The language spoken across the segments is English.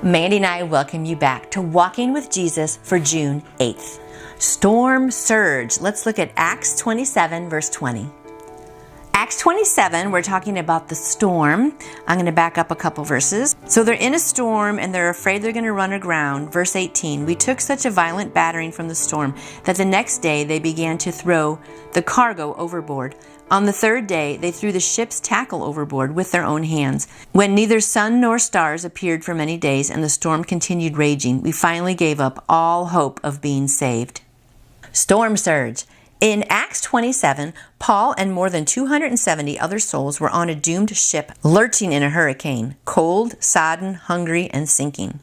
Mandy and I welcome you back to Walking with Jesus for June 8th. Storm surge. Let's look at Acts 27, verse 20. Acts 27, we're talking about the storm. I'm going to back up a couple verses. So they're in a storm and they're afraid they're going to run aground. Verse 18, we took such a violent battering from the storm that the next day they began to throw the cargo overboard. On the third day, they threw the ship's tackle overboard with their own hands. When neither sun nor stars appeared for many days and the storm continued raging, we finally gave up all hope of being saved. Storm surge. In Acts 27, Paul and more than 270 other souls were on a doomed ship lurching in a hurricane, cold, sodden, hungry, and sinking.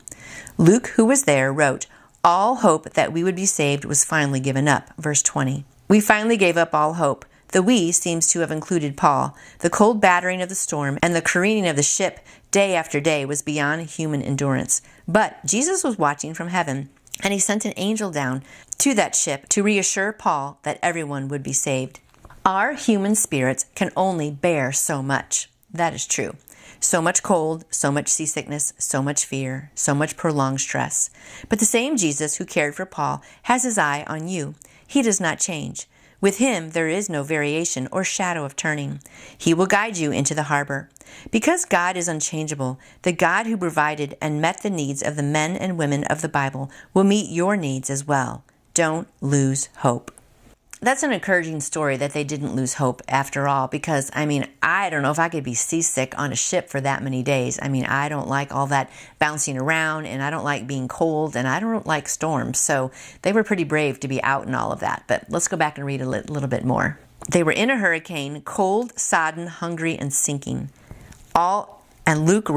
Luke, who was there, wrote, "All hope that we would be saved was finally given up." Verse 20. We finally gave up all hope. The "we" seems to have included Paul. The cold battering of the storm and the careening of the ship day after day was beyond human endurance. But Jesus was watching from heaven, and he sent an angel down to that ship to reassure Paul that everyone would be saved. Our human spirits can only bear so much. That is true. So much cold, so much seasickness, so much fear, so much prolonged stress. But the same Jesus who cared for Paul has his eye on you. He does not change. With him, there is no variation or shadow of turning. He will guide you into the harbor. Because God is unchangeable, the God who provided and met the needs of the men and women of the Bible will meet your needs as well. Don't lose hope. That's an encouraging story that they didn't lose hope after all, because, I don't know if I could be seasick on a ship for that many days. I don't like all that bouncing around, and I don't like being cold, and I don't like storms. So they were pretty brave to be out in all of that. But let's go back and read a little bit more. They were in a hurricane, cold, sodden, hungry, and sinking. Luke,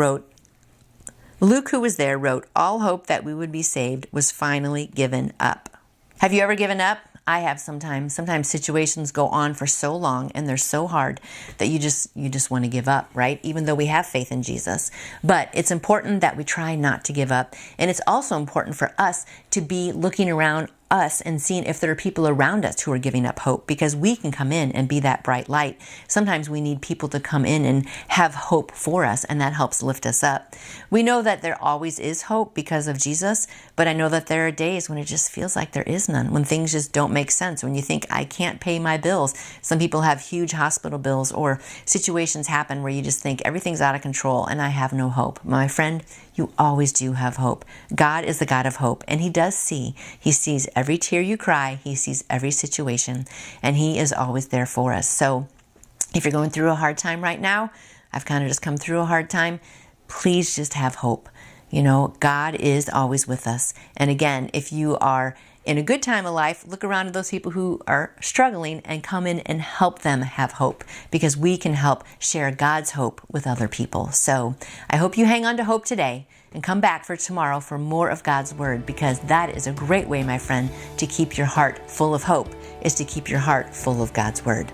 who was there, wrote, "All hope that we would be saved was finally given up." Have you ever given up? I have sometimes. Sometimes situations go on for so long and they're so hard that you just want to give up, right? Even though we have faith in Jesus. But it's important that we try not to give up. And it's also important for us to be looking around us and seeing if there are people around us who are giving up hope, because we can come in and be that bright light. Sometimes we need people to come in and have hope for us, and that helps lift us up. We know that there always is hope because of Jesus, but I know that there are days when it just feels like there is none, when things just don't make sense, when you think, I can't pay my bills. Some people have huge hospital bills, or situations happen where you just think everything's out of control and I have no hope. My friend, you always do have hope. God is the God of hope, and He does see. He sees every tear you cry. He sees every situation, and He is always there for us. So if you're going through a hard time right now, I've kind of just come through a hard time, please just have hope. God is always with us. And again, if you are in a good time of life, look around at those people who are struggling and come in and help them have hope, because we can help share God's hope with other people. So I hope you hang on to hope today and come back for tomorrow for more of God's Word, because that is a great way, my friend, to keep your heart full of hope, is to keep your heart full of God's Word.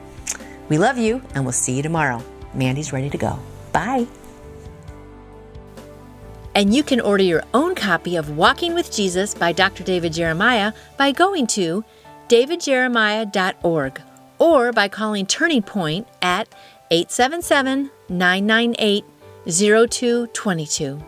We love you, and we'll see you tomorrow. Mandy's ready to go. Bye. And you can order your own copy of Walking with Jesus by Dr. David Jeremiah by going to davidjeremiah.org or by calling Turning Point at 877-998-0222.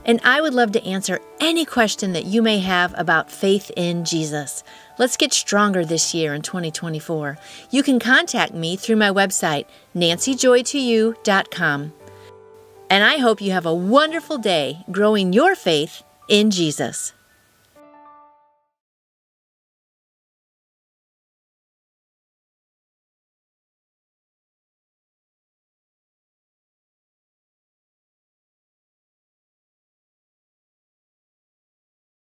And I would love to answer any question that you may have about faith in Jesus. Let's get stronger this year in 2024. You can contact me through my website, nancyjoy2you.com. And I hope you have a wonderful day growing your faith in Jesus.